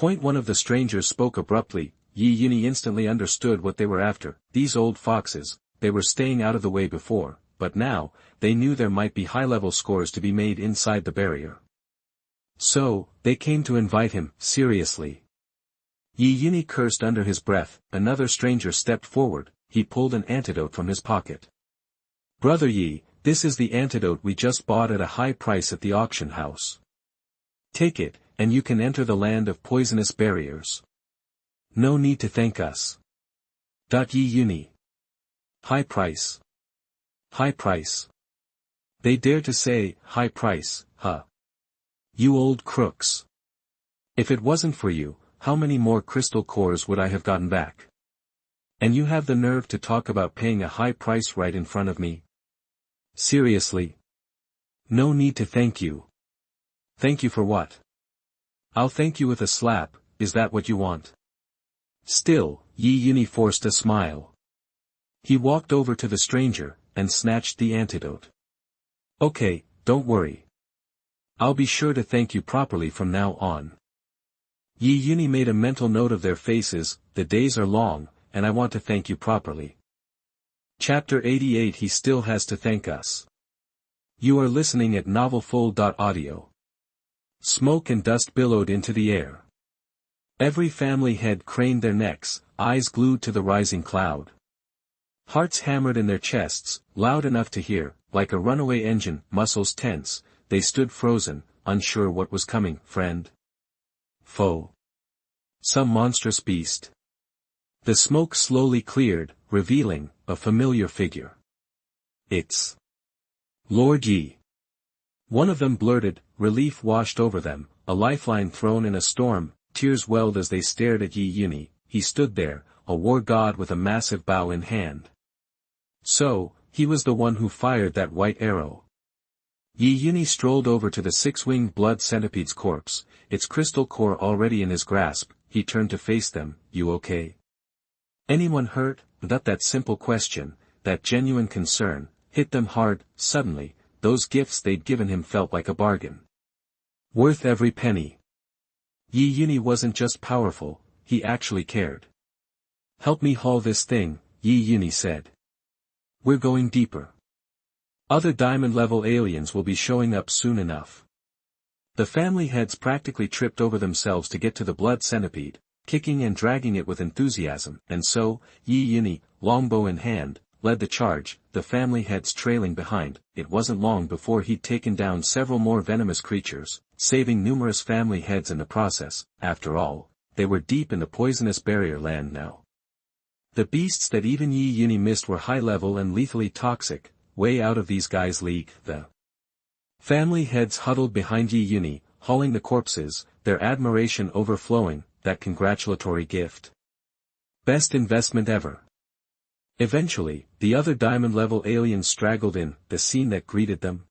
One of the strangers spoke abruptly. Yunyi instantly understood what they were after. These old foxes, they were staying out of the way before, but now, they knew there might be high-level scores to be made inside the barrier. So, they came to invite him. Seriously. Yunyi cursed under his breath. Another stranger stepped forward. He pulled an antidote from his pocket. Brother Yi, this is the antidote we just bought at a high price at the auction house. Take it, and you can enter the land of poisonous barriers. No need to thank us. Yunyi. High price. High price. They dare to say, high price, huh? You old crooks. If it wasn't for you, how many more crystal cores would I have gotten back? And you have the nerve to talk about paying a high price right in front of me? Seriously? No need to thank you. Thank you for what? I'll thank you with a slap. Is that what you want? Still, Yunyi forced a smile. He walked over to the stranger, and snatched the antidote. Okay, don't worry. I'll be sure to thank you properly from now on. Yunyi made a mental note of their faces. The days are long, and I want to thank you properly. Chapter 88. He still has to thank us. You are listening at novelfull.audio. Smoke and dust billowed into the air. Every family head craned their necks, eyes glued to the rising cloud. Hearts hammered in their chests, loud enough to hear, like a runaway engine, muscles tense, they stood frozen, unsure what was coming. Friend? Foe? Some monstrous beast? The smoke slowly cleared, revealing a familiar figure. It's Lord Yi. One of them blurted, relief washed over them, a lifeline thrown in a storm, tears welled as they stared at Yunyi. He stood there, a war god with a massive bow in hand. So, he was the one who fired that white arrow. Yunyi strolled over to the six-winged blood centipede's corpse, its crystal core already in his grasp. He turned to face them. You okay? Anyone hurt? That simple question, that genuine concern, hit them hard. Suddenly, those gifts they'd given him felt like a bargain. Worth every penny. Yunyi wasn't just powerful, he actually cared. Help me haul this thing, Yunyi said. We're going deeper. Other diamond-level aliens will be showing up soon enough. The family heads practically tripped over themselves to get to the blood centipede, kicking and dragging it with enthusiasm, and so, Yunyi, longbow in hand, led the charge, the family heads trailing behind. It wasn't long before he'd taken down several more venomous creatures, saving numerous family heads in the process. After all, they were deep in the poisonous barrier land now. The beasts that even Yunyi missed were high-level and lethally toxic, way out of these guys' league. The family heads huddled behind Yunyi, hauling the corpses, their admiration overflowing, that congratulatory gift. Best investment ever. Eventually, the other diamond-level aliens straggled in, the scene that greeted them.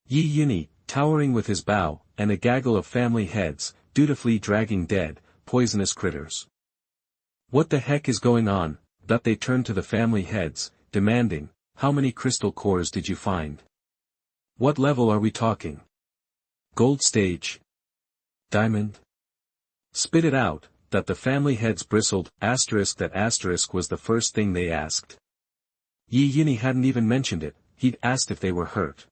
Yunyi, towering with his bow, and a gaggle of family heads, dutifully dragging dead, poisonous critters. What the heck is going on? That they turned to the family heads, demanding, how many crystal cores did you find? What level are we talking? Gold stage? Diamond? Spit it out. That the family heads bristled. That asterisk was the first thing they asked. Yunyi hadn't even mentioned it, he'd asked if they were hurt.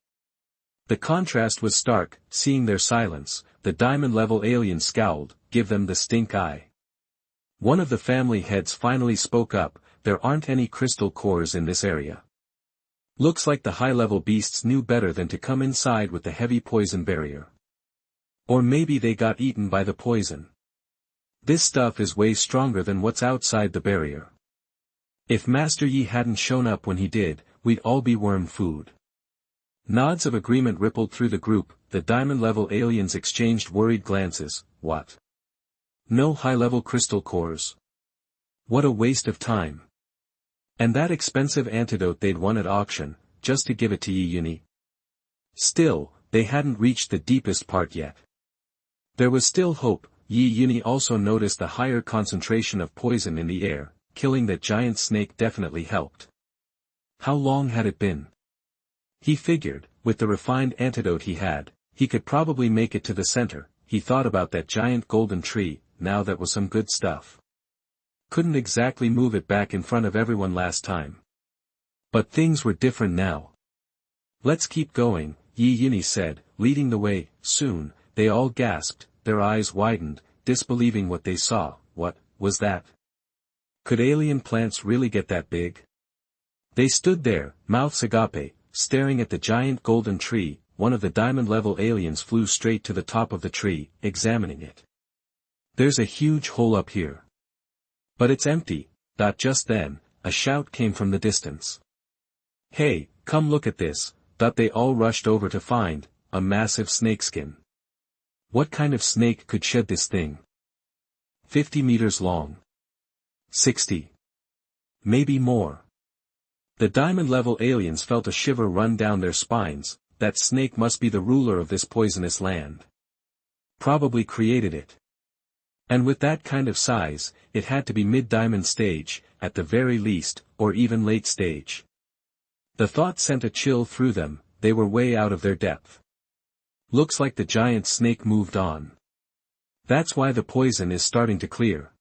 The contrast was stark. Seeing their silence, the diamond-level alien scowled. Give them the stink eye. One of the family heads finally spoke up. There aren't any crystal cores in this area. Looks like the high-level beasts knew better than to come inside with the heavy poison barrier. Or maybe they got eaten by the poison. This stuff is way stronger than what's outside the barrier. If Master Yi hadn't shown up when he did, we'd all be worm food. Nods of agreement rippled through the group. The diamond-level aliens exchanged worried glances. What? No high-level crystal cores? What a waste of time. And that expensive antidote they'd won at auction, just to give it to Yunyi. Still, they hadn't reached the deepest part yet. There was still hope. Yunyi also noticed the higher concentration of poison in the air. Killing that giant snake definitely helped. How long had it been? He figured, with the refined antidote he had, he could probably make it to the center. He thought about that giant golden tree. Now that was some good stuff. Couldn't exactly move it back in front of everyone last time. But things were different now. Let's keep going, Yunyi said, leading the way. Soon, they all gasped, their eyes widened, disbelieving what they saw. What was that? Could alien plants really get that big? They stood there, mouths agape, staring at the giant golden tree. One of the diamond-level aliens flew straight to the top of the tree, examining it. There's a huge hole up here. But it's empty. Just then, a shout came from the distance. Hey, come look at this. They all rushed over to find a massive snakeskin. What kind of snake could shed this thing? 50 meters long. 60. Maybe more. The diamond-level aliens felt a shiver run down their spines. That snake must be the ruler of this poisonous land. Probably created it. And with that kind of size, it had to be mid-diamond stage, at the very least, or even late stage. The thought sent a chill through them. They were way out of their depth. Looks like the giant snake moved on. That's why the poison is starting to clear.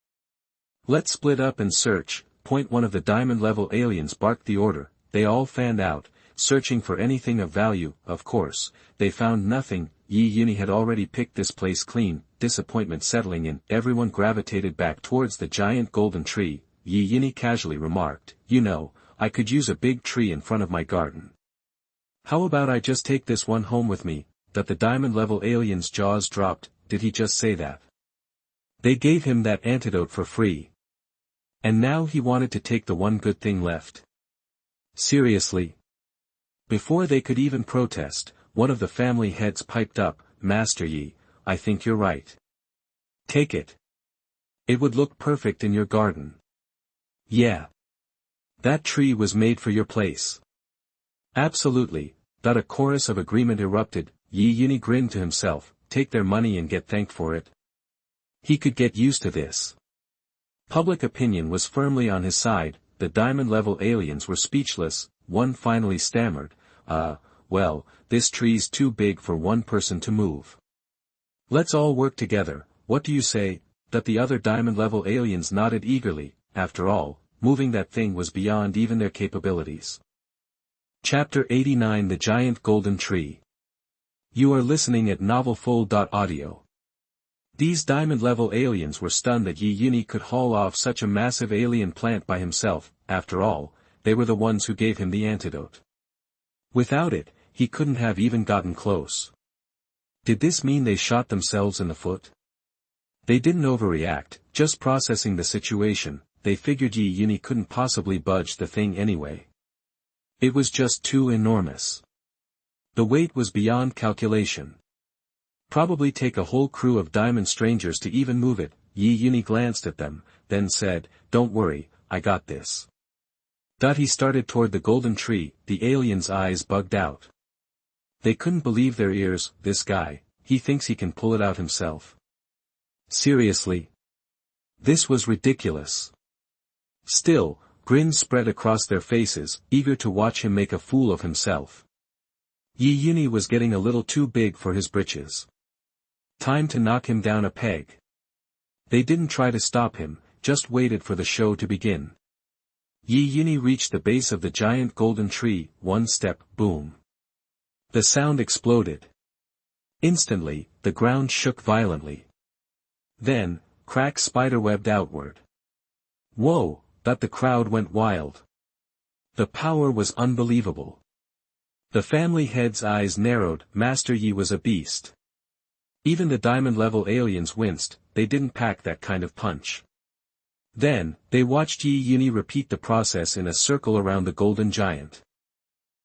Let's split up and search. Point one of the diamond-level aliens barked the order. They all fanned out, searching for anything of value. Of course, they found nothing. Yunyi had already picked this place clean. Disappointment settling in, everyone gravitated back towards the giant golden tree. Yunyi casually remarked, "You know, I could use a big tree in front of my garden. How about I just take this one home with me?" That the diamond-level alien's jaws dropped. Did he just say that? They gave him that antidote for free. And now he wanted to take the one good thing left. Seriously? Before they could even protest, one of the family heads piped up, "Master Yi, I think you're right. Take it. It would look perfect in your garden." "Yeah. That tree was made for your place." "Absolutely." That a chorus of agreement erupted. Yunyi grinned to himself, take their money and get thanked for it. He could get used to this. Public opinion was firmly on his side. The diamond-level aliens were speechless. One finally stammered, well, this tree's too big for one person to move. Let's all work together, what do you say?" That the other diamond-level aliens nodded eagerly. After all, moving that thing was beyond even their capabilities. Chapter 89 The Giant Golden Tree. You are listening at novelfull.audio. These diamond-level aliens were stunned that Yunyi could haul off such a massive alien plant by himself. After all, they were the ones who gave him the antidote. Without it, he couldn't have even gotten close. Did this mean they shot themselves in the foot? They didn't overreact, just processing the situation. They figured Yunyi couldn't possibly budge the thing anyway. It was just too enormous. The weight was beyond calculation. Probably take a whole crew of diamond strangers to even move it. Yunyi glanced at them, then said, "Don't worry, I got this." He started toward the golden tree. The aliens' eyes bugged out. They couldn't believe their ears. This guy, he thinks he can pull it out himself. Seriously? This was ridiculous. Still, grins spread across their faces, eager to watch him make a fool of himself. Yunyi was getting a little too big for his britches. Time to knock him down a peg. They didn't try to stop him, just waited for the show to begin. Yunyi reached the base of the giant golden tree. One step, boom. The sound exploded. Instantly, the ground shook violently. Then, cracks spiderwebbed outward. Whoa, that the crowd went wild. The power was unbelievable. The family head's eyes narrowed. Master Yi was a beast. Even the diamond-level aliens winced. They didn't pack that kind of punch. Then, they watched Yunyi repeat the process in a circle around the golden giant.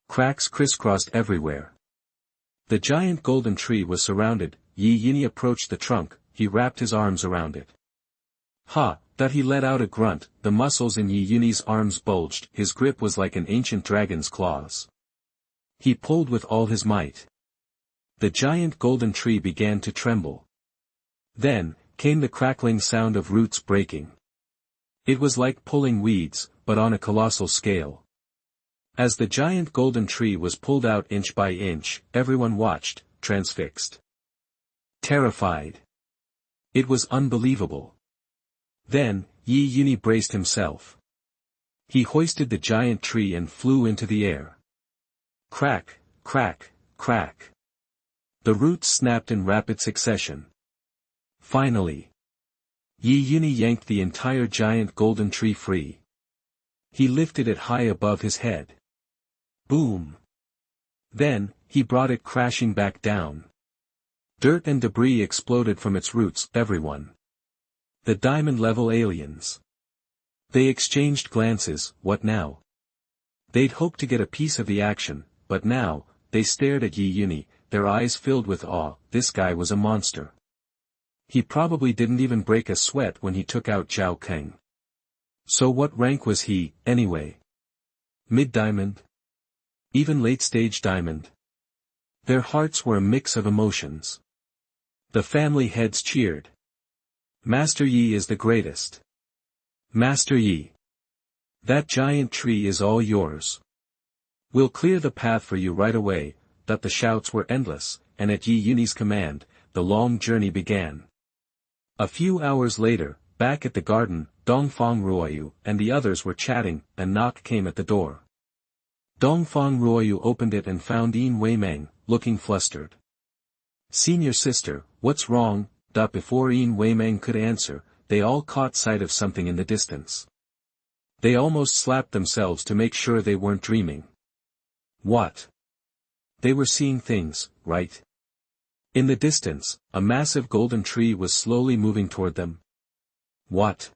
Cracks crisscrossed everywhere. The giant golden tree was surrounded. Yunyi approached the trunk. He wrapped his arms around it. Ha! That he let out a grunt. The muscles in Yunyi's arms bulged. His grip was like an ancient dragon's claws. He pulled with all his might. The giant golden tree began to tremble. Then, came the crackling sound of roots breaking. It was like pulling weeds, but on a colossal scale. As the giant golden tree was pulled out inch by inch, everyone watched, transfixed. Terrified. It was unbelievable. Then, Yunyi braced himself. He hoisted the giant tree and flew into the air. Crack, crack, crack. The roots snapped in rapid succession. Finally, Yunyi yanked the entire giant golden tree free. He lifted it high above his head. Boom! Then, he brought it crashing back down. Dirt and debris exploded from its roots. Everyone. The diamond-level aliens. They exchanged glances. What now? They'd hoped to get a piece of the action, but now, they stared at Yunyi, their eyes filled with awe. This guy was a monster. He probably didn't even break a sweat when he took out Zhao Keng. So what rank was he, anyway? Mid-diamond? Even late-stage diamond? Their hearts were a mix of emotions. The family heads cheered. Master Yi is the greatest. Master Yi. That giant tree is all yours. We'll clear the path for you right away. That the shouts were endless, and at Yunyi's command, the long journey began. A few hours later, back at the garden, Dongfang Ruoyu and the others were chatting. A knock came at the door. Dongfang Ruoyu opened it and found Yin Weimeng, looking flustered. "Senior sister, what's wrong?" Before Yin Weimeng could answer, they all caught sight of something in the distance. They almost slapped themselves to make sure they weren't dreaming. What? They were seeing things, right? In the distance, a massive golden tree was slowly moving toward them. What?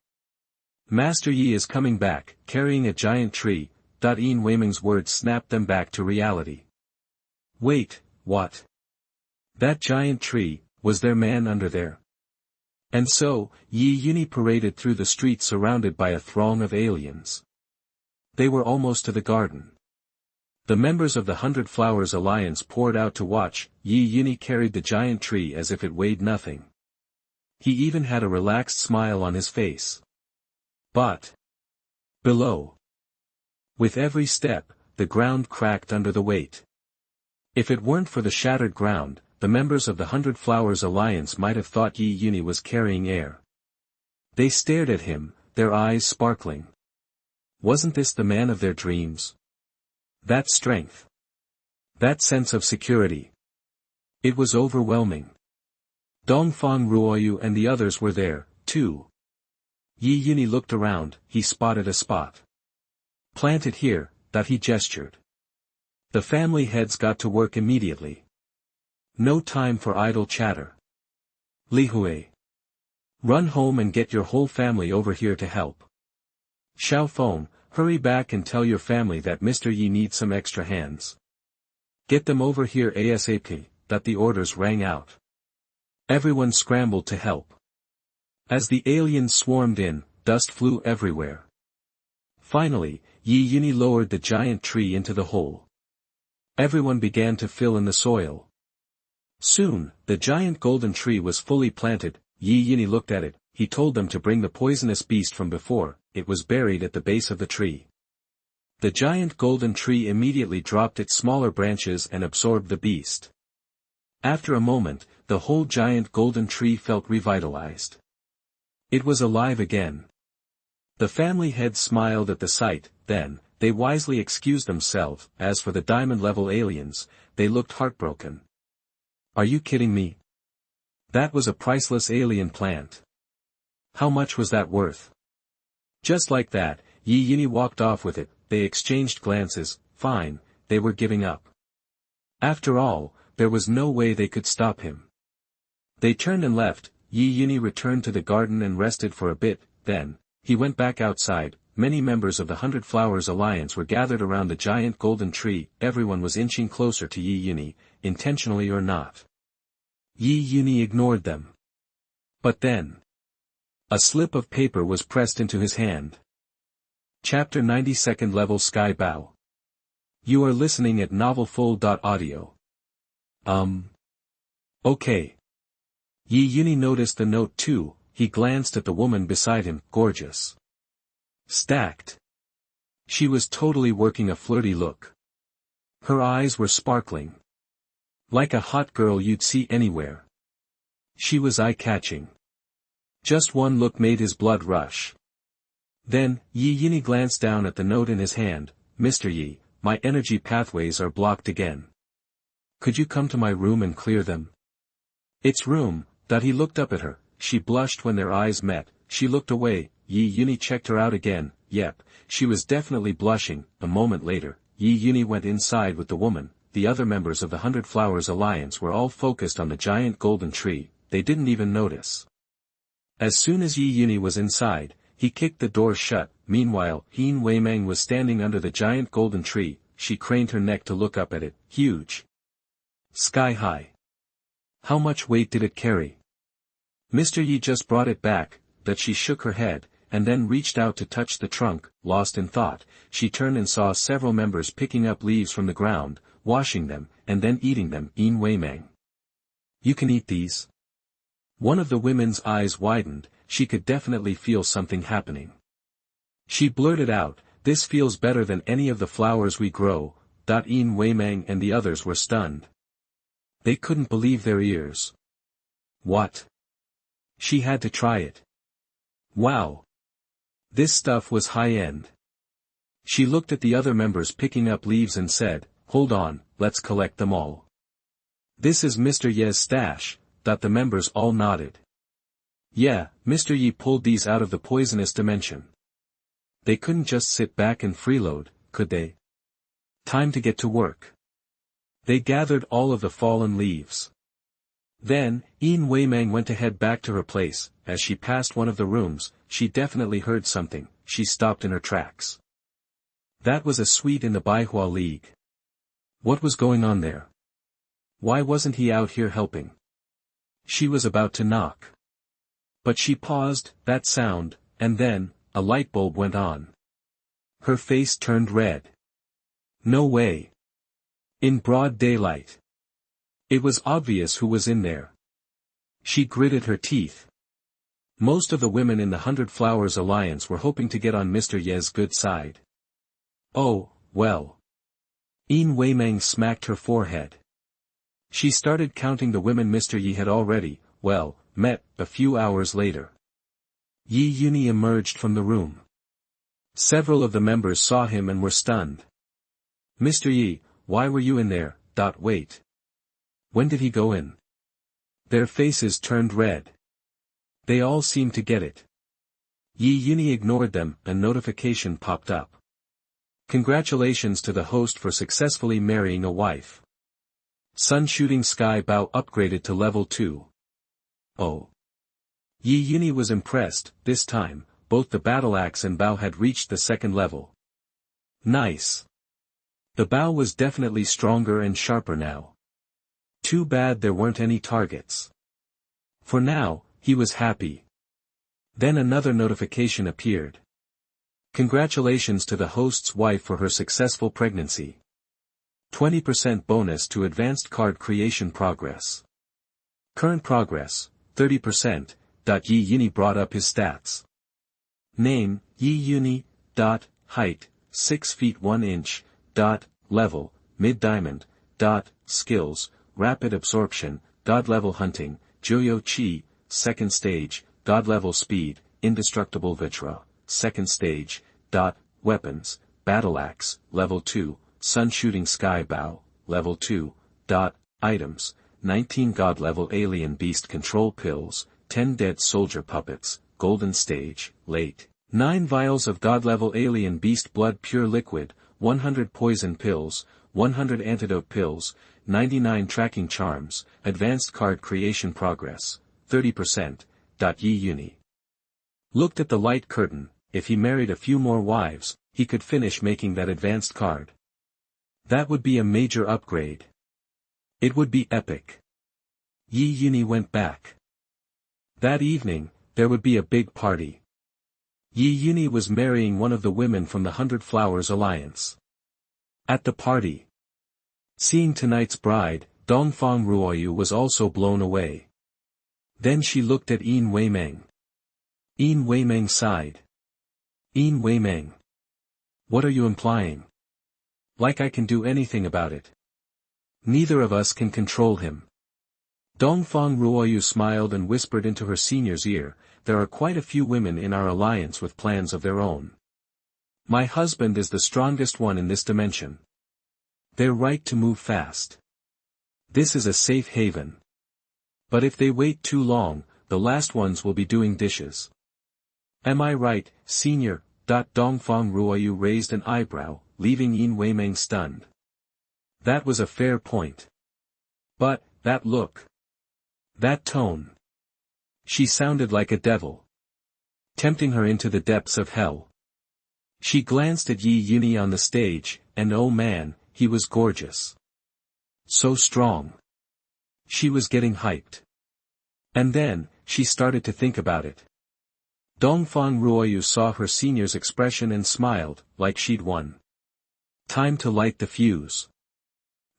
Master Yi is coming back, carrying a giant tree. Yin Weimeng's words snapped them back to reality. Wait, what? That giant tree, was their man under there? And so, Yunyi paraded through the streets surrounded by a throng of aliens. They were almost to the garden. The members of the 100 Flowers Alliance poured out to watch. Yunyi carried the giant tree as if it weighed nothing. He even had a relaxed smile on his face. But below, with every step, the ground cracked under the weight. If it weren't for the shattered ground, the members of the 100 Flowers Alliance might have thought Yunyi was carrying air. They stared at him, their eyes sparkling. Wasn't this the man of their dreams? That strength. That sense of security. It was overwhelming. Dongfang Ruoyu and the others were there, too. Yunyi looked around, he spotted a spot. "Plant it here," that he gestured. The family heads got to work immediately. No time for idle chatter. "Li Hui. Run home and get your whole family over here to help. Xiao Feng, hurry back and tell your family that Mr. Yi needs some extra hands. Get them over here ASAP." That the orders rang out. Everyone scrambled to help. As the aliens swarmed in, dust flew everywhere. Finally, Yunyi lowered the giant tree into the hole. Everyone began to fill in the soil. Soon, the giant golden tree was fully planted. Yunyi looked at it, he told them to bring the poisonous beast from before. It was buried at the base of the tree. The giant golden tree immediately dropped its smaller branches and absorbed the beast. After a moment, the whole giant golden tree felt revitalized. It was alive again. The family heads smiled at the sight. Then, they wisely excused themselves. As for the diamond-level aliens, they looked heartbroken. "Are you kidding me? That was a priceless alien plant. How much was that worth?" Just like that, Yunyi walked off with it. They exchanged glances. Fine, they were giving up. After all, there was no way they could stop him. They turned and left. Yunyi returned to the garden and rested for a bit. Then, he went back outside. Many members of the 100 Flowers Alliance were gathered around the giant golden tree. Everyone was inching closer to Yunyi, intentionally or not. Yunyi ignored them. But then, a slip of paper was pressed into his hand. Chapter 92nd Level Sky Bow. You are listening at novelfull.audio. Okay. Yunyi noticed the note too. He glanced at the woman beside him, gorgeous. Stacked. She was totally working a flirty look. Her eyes were sparkling. Like a hot girl you'd see anywhere. She was eye-catching. Just one look made his blood rush. Then, Yunyi glanced down at the note in his hand. "Mr. Yi, my energy pathways are blocked again. Could you come to my room and clear them?" "It's room," that he looked up at her. She blushed when their eyes met. She looked away. Yunyi checked her out again. Yep, she was definitely blushing. A moment later, Yunyi went inside with the woman. The other members of the 100 Flowers Alliance were all focused on the giant golden tree. They didn't even notice. As soon as Yunyi was inside, he kicked the door shut. Meanwhile, Yin Weimeng was standing under the giant golden tree. She craned her neck to look up at it. Huge. Sky high. How much weight did it carry? Mr. Yi just brought it back. That she shook her head, and then reached out to touch the trunk. Lost in thought, she turned and saw several members picking up leaves from the ground, washing them, and then eating them. Yin Weimeng. You can eat these? One of the women's eyes widened. She could definitely feel something happening. She blurted out, "This feels better than any of the flowers we grow." Yin Weimeng and the others were stunned. They couldn't believe their ears. What? She had to try it. Wow! This stuff was high-end. She looked at the other members picking up leaves and said, "Hold on, let's collect them all." "This is Mr. Ye's stash," the members all nodded. "Yeah, Mr. Yi pulled these out of the poisonous dimension." They couldn't just sit back and freeload, could they? Time to get to work. They gathered all of the fallen leaves. Then, Yin Weimeng went to head back to her place. As she passed one of the rooms, she definitely heard something. She stopped in her tracks. That was a suite in the Baihua League. What was going on there? Why wasn't he out here helping? She was about to knock. But she paused, that sound, and then, a light bulb went on. Her face turned red. No way. In broad daylight. It was obvious who was in there. She gritted her teeth. Most of the women in the 100 Flowers Alliance were hoping to get on Mr. Ye's good side. Oh, well. Yin Weimeng smacked her forehead. She started counting the women Mr. Yi had already, met, a few hours later. Yunyi emerged from the room. Several of the members saw him and were stunned. "Mr. Yi, why were you in there? Wait. When did he go in?" Their faces turned red. They all seemed to get it. Yunyi ignored them. A notification popped up. "Congratulations to the host for successfully marrying a wife. Sun Shooting Sky Bao upgraded to level 2. Oh. Yunyi was impressed. This time, both the battle axe and Bao had reached the second level. Nice. The Bao was definitely stronger and sharper now. Too bad there weren't any targets. For now, he was happy. Then another notification appeared. Congratulations to the host's wife for her successful pregnancy. 20% bonus to advanced card creation progress. Current progress, 30%. Yunyi brought up his stats. Name, Yunyi. Height, 6 feet 1 inch. Level, mid-diamond. Skills, rapid absorption. God-level hunting, Joyo Chi. Second stage. God-level speed, indestructible vitra. Second stage. Weapons, battle axe, level 2. Sun Shooting Sky Bao, level 2. Items, 19 God-level alien beast control pills, 10 dead soldier puppets, golden stage, late. 9 vials of God-level alien beast blood pure liquid, 100 poison pills, 100 antidote pills, 99 tracking charms, advanced card creation progress, 30%. Yunyi looked at the light curtain. If he married a few more wives, he could finish making that advanced card. That would be a major upgrade. It would be epic. Yunyi went back. That evening, there would be a big party. Yunyi was marrying one of the women from the 100 Flowers Alliance. At the party, seeing tonight's bride, Dongfang Ruoyu was also blown away. Then she looked at Yin Weimeng. Yin Weimeng sighed. Yin Weimeng. What are you implying? Like I can do anything about it. Neither of us can control him. Dongfang Ruoyu smiled and whispered into her senior's ear, there are quite a few women in our alliance with plans of their own. My husband is the strongest one in this dimension. They're right to move fast. This is a safe haven. But if they wait too long, the last ones will be doing dishes. Am I right, senior? Dongfang Ruoyu raised an eyebrow, leaving Yin Weimeng stunned. That was a fair point. But, that look. That tone. She sounded like a devil. Tempting her into the depths of hell. She glanced at Yunyi on the stage, and oh man, he was gorgeous. So strong. She was getting hyped. And then, she started to think about it. Dongfang Ruoyu saw her senior's expression and smiled, like she'd won. Time to light the fuse.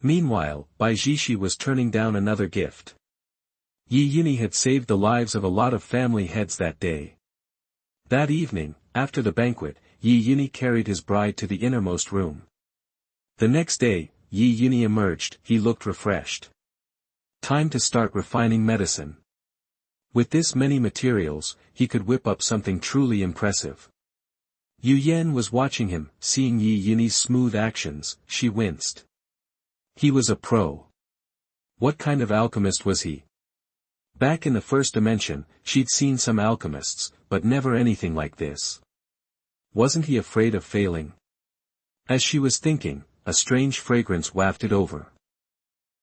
Meanwhile, Bai Jishi was turning down another gift. Yunyi had saved the lives of a lot of family heads that day. That evening, after the banquet, Yunyi carried his bride to the innermost room. The next day, Yunyi emerged. He looked refreshed. Time to start refining medicine. With this many materials, he could whip up something truly impressive. Yunyi was watching him, seeing Yunyi's smooth actions, she winced. He was a pro. What kind of alchemist was he? Back in the first dimension, she'd seen some alchemists, but never anything like this. Wasn't he afraid of failing? As she was thinking, a strange fragrance wafted over.